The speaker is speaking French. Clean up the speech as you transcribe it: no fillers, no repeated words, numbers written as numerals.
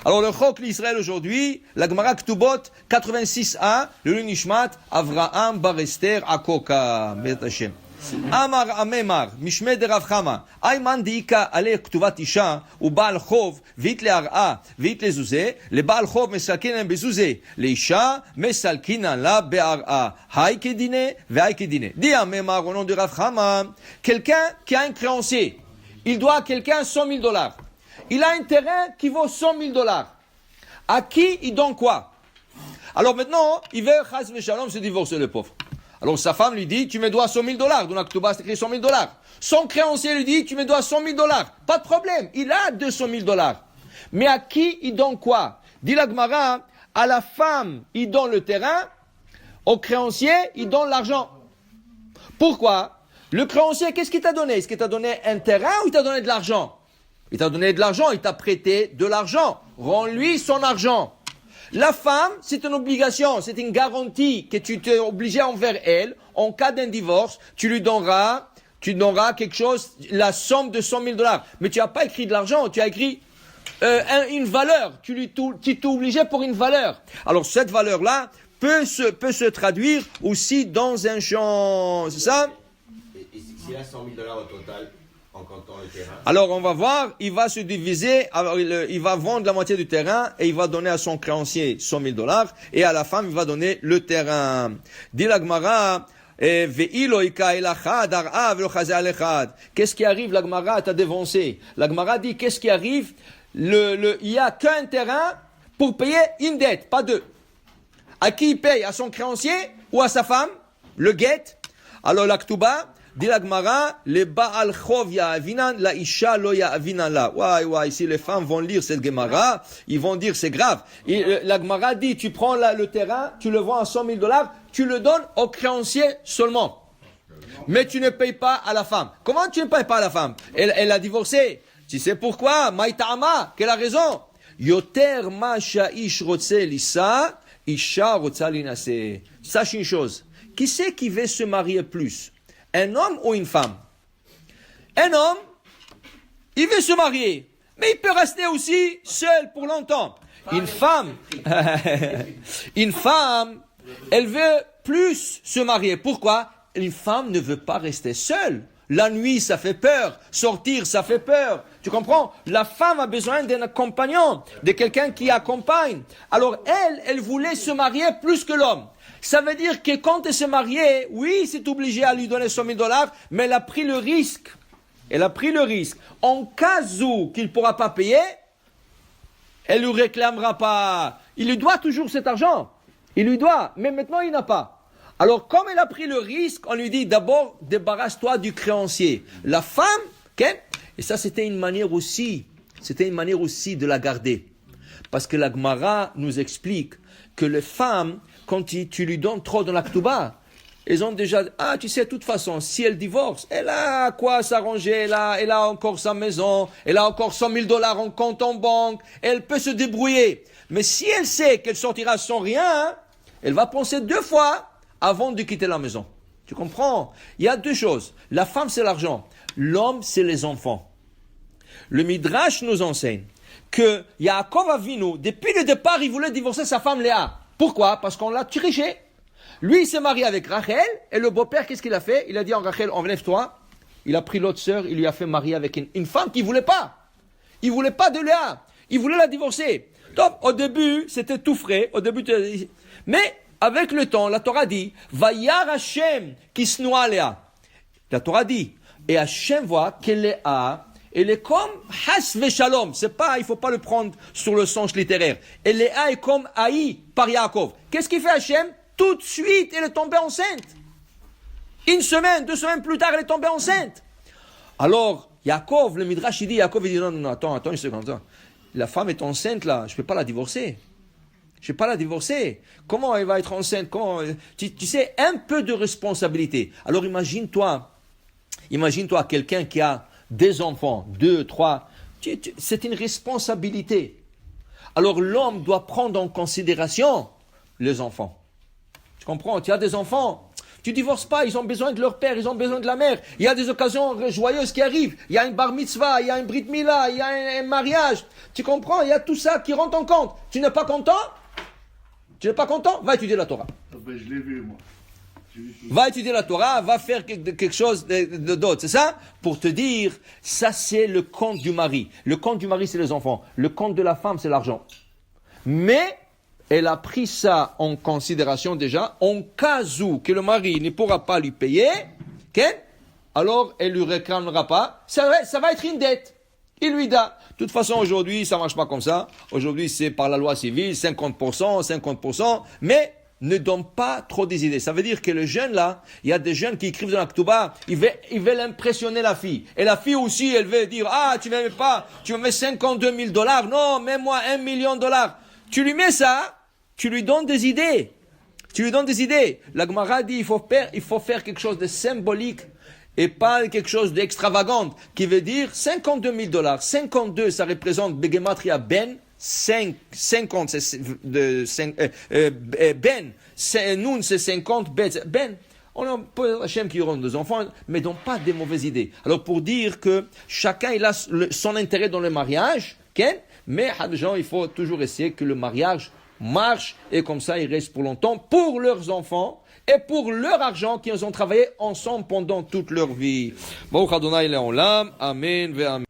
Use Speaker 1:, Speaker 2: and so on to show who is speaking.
Speaker 1: Alors le Chok l'Israël aujourd'hui, la Gemara Ktubot 86a, le Nishmat, Avraham Barester Akoka, Bet Hashem. אמר הממר, משמי דרב חמא, איימן דאיקה עלי כתובת אישה, ובעל חוב, וית להרעה, וית לזוזה, לבעל חוב מסלקינן בזוזה, לאישה מסלקינן לה בהרעה. היי כדינה והי כדינה. dit הממר au nom de Rav Chama, quelqu'un qui a un créancier, il doit à quelqu'un $100,000. Il a un terrain qui vaut $100,000. À qui il donne quoi? Alors maintenant, il veut, chas v'shalom, se divorcer le pauvre. Alors sa femme lui dit, tu me dois $100,000. Dans la Ketouba, c'est écrit $100,000. Son créancier lui dit, tu me dois $100,000. Pas de problème, il a $200,000. Mais à qui il donne quoi? Dit la Gemara, à la femme, il donne le terrain, au créancier, il donne l'argent. Pourquoi? Le créancier, qu'est-ce qu'il t'a donné? Est-ce qu'il t'a donné un terrain ou il t'a donné de l'argent? Il t'a donné de l'argent, il t'a prêté de l'argent. Rends-lui son argent. La femme, c'est une obligation, c'est une garantie que tu t'es obligé envers elle. En cas d'un divorce, tu donneras quelque chose, la somme de $100,000. Mais tu n'as pas écrit de l'argent, tu as écrit une valeur. Tu t'es obligé pour une valeur. Alors cette valeur-là peut se traduire aussi dans un champ, c'est ça?
Speaker 2: Et s'il a $100,000 au total, en comptant le terrain.
Speaker 1: Alors on va voir, il va se diviser, il va vendre la moitié du terrain et il va donner à son créancier $100,000 et à la femme il va donner le terrain. Dit la Gemara, qu'est-ce qui arrive? La Gemara t'a dévancé. La Gemara dit qu'est-ce qui arrive? Il y a qu'un terrain pour payer une dette, pas deux. À qui il paye? À son créancier ou à sa femme? Le guet. Alors la Ketouba dit la Gemara, les Baal Chov Ya'avinan, la Isha lo Ya'avinan la. Ouais, si les femmes vont lire cette Gemara, ils vont dire c'est grave. La Gemara dit, tu prends le terrain, tu le vends à $100,000, tu le donnes au créancier seulement. Mais tu ne payes pas à la femme. Comment tu ne payes pas à la femme? Elle a divorcé. Tu sais pourquoi? Maïta'ama, quelle a raison? Yoter ma sha'ish rotse lisa, isha rotsa linase. Sache une chose. Qui c'est qui veut se marier plus? Un homme ou une femme? Un homme, il veut se marier, mais il peut rester aussi seul pour longtemps. Une femme, elle veut plus se marier. Pourquoi? Une femme ne veut pas rester seule. La nuit, ça fait peur. Sortir, ça fait peur. Tu comprends? La femme a besoin d'un compagnon, de quelqu'un qui accompagne. Alors elle voulait se marier plus que l'homme. Ça veut dire que quand elle s'est mariée, oui, c'est obligé à lui donner $100,000, mais elle a pris le risque. Elle a pris le risque. En cas où qu'il ne pourra pas payer, elle ne lui réclamera pas. Il lui doit toujours cet argent. Il lui doit, mais maintenant il n'a pas. Alors comme elle a pris le risque, on lui dit d'abord, débarrasse-toi du créancier. La femme, okay? Et ça c'était une manière aussi de la garder. Parce que la Gemara nous explique que les femmes, quand tu lui donnes trop dans la Ketouba, elles ont déjà, tu sais, de toute façon, si elle divorce, elle a quoi s'arranger, elle a encore sa maison, elle a encore $100,000 en compte en banque, elle peut se débrouiller. Mais si elle sait qu'elle sortira sans rien, elle va penser 2 fois avant de quitter la maison. Tu comprends? Il y a 2 choses. La femme, c'est l'argent. L'homme, c'est les enfants. Le Midrash nous enseigne que Yaakov Avinu, depuis le départ, il voulait divorcer sa femme Léa. Pourquoi? Parce qu'on l'a triché. Lui, il s'est marié avec Rachel, et le beau-père, qu'est-ce qu'il a fait? Il a dit en Rachel, enlève-toi. Il a pris l'autre sœur, il lui a fait marier avec une femme qu'il voulait pas. Il voulait pas de Léa. Il voulait la divorcer. Donc, au début, c'était tout frais. Mais, avec le temps, la Torah dit, Vayar Hashem kisnoa Léa. La Torah dit, et Hashem voit que Léa, elle est comme Has Veshalom. C'est pas, il faut pas le prendre sur le sens littéraire. Et Léa est comme haï par Yaakov. Qu'est-ce qu'il fait Hashem? Tout de suite, elle est tombée enceinte. 1 semaine, 2 semaines plus tard, elle est tombée enceinte. Alors, Yaakov, le Midrash, il dit, non, attends une seconde. La femme est enceinte là, je peux pas la divorcer. Je peux pas la divorcer. Comment elle va être enceinte? Tu sais, un peu de responsabilité. Alors imagine-toi quelqu'un qui a des enfants, 2, 3, c'est une responsabilité. Alors l'homme doit prendre en considération les enfants. Tu comprends? Tu as des enfants, Tu divorces pas, ils ont besoin de leur père, ils ont besoin de la mère. Il y a des occasions joyeuses qui arrivent. Il y a une bar mitzvah, il y a un brit mila, il y a un mariage. Tu comprends? Il y a tout ça qui rentre en compte. Tu n'es pas content? Tu n'es pas content? Va étudier la Torah.
Speaker 3: Ben, je l'ai vu, moi.
Speaker 1: Va étudier la Torah, va faire quelque chose d'autre. C'est ça? Pour te dire, ça c'est le compte du mari. Le compte du mari, c'est les enfants. Le compte de la femme, c'est l'argent. Mais elle a pris ça en considération déjà, en cas où que le mari ne pourra pas lui payer, alors elle ne lui réclamera pas. Ça va être une dette. Il lui donne. De toute façon, aujourd'hui, ça ne marche pas comme ça. Aujourd'hui, c'est par la loi civile, 50%, mais ne donne pas trop des idées. Ça veut dire que le jeune là, il y a des jeunes qui écrivent dans la Ketouba, ils veulent impressionner la fille. Et la fille aussi, elle veut dire, tu m'aimes pas, tu me mets $52 000, non, mets-moi $1 million. Tu lui mets ça, tu lui donnes des idées. La Gemara dit, il faut faire quelque chose de symbolique et pas quelque chose d'extravagant, qui veut dire $52 000. 52, ça représente Begematria Ben, 50, c'est Ben, Noun, c'est 50, Ben. On a pas Hachem qui aura des enfants, mais donc pas des mauvaises idées. Alors pour dire que chacun il a son intérêt dans le mariage, mais il faut toujours essayer que le mariage marche et comme ça ils restent pour longtemps pour leurs enfants et pour leur argent qu'ils ont travaillé ensemble pendant toute leur vie. Baruch Adonai Le'olam, Amen ve Amen.